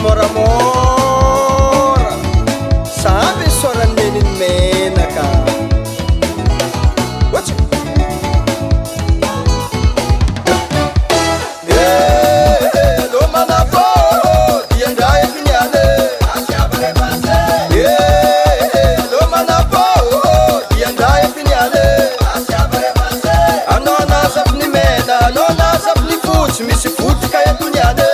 moramora samby sorany meniny menaka ohatsy lo manafô diandraiky niane lo manafô diandraiky niane anao nazavy ny mena anao nazavy ny fotsy misy votika eto niane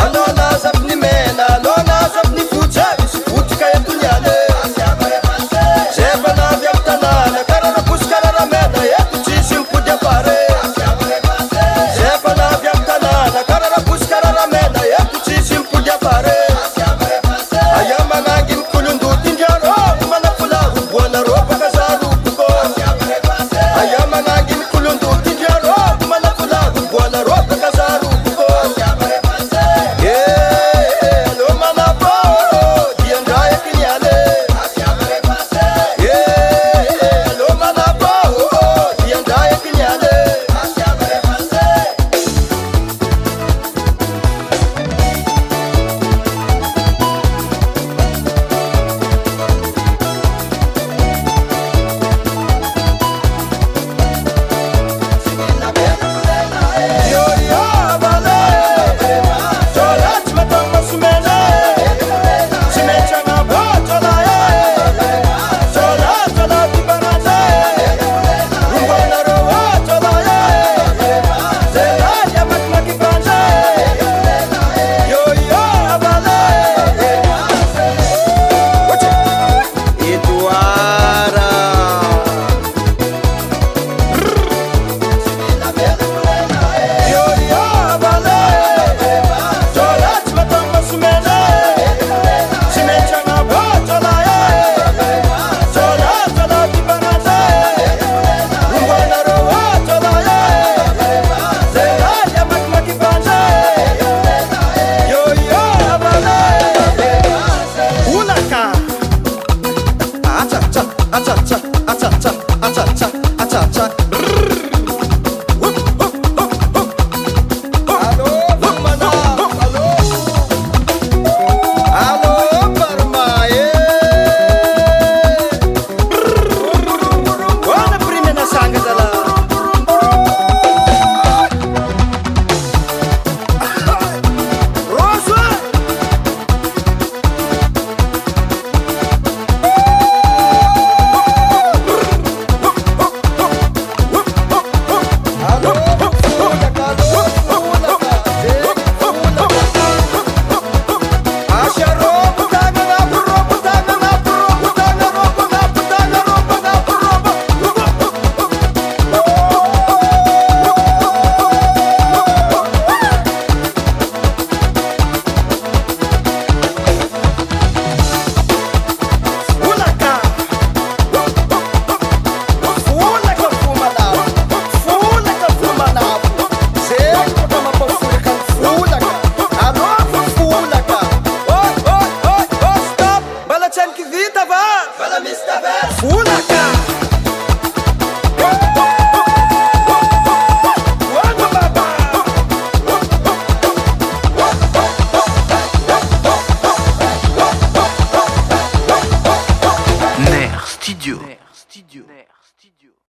anao nazavy ny mena anao nazavy ny fotsy misy votika eto niane zay fa navy amy tanàna karana posy karana mena eto tsisy mipody apare zay fa navy amy tanàna karana posy karana mena eto tsisy mipody apare aya manangy mikolondoty indraro manafolavo boanarô baka zaroboko aya manangy mikolondoty indraro manafolavo boanarô baka zaroboko lo manafô diandraiky niane lo manafô diandraiky niane Studio.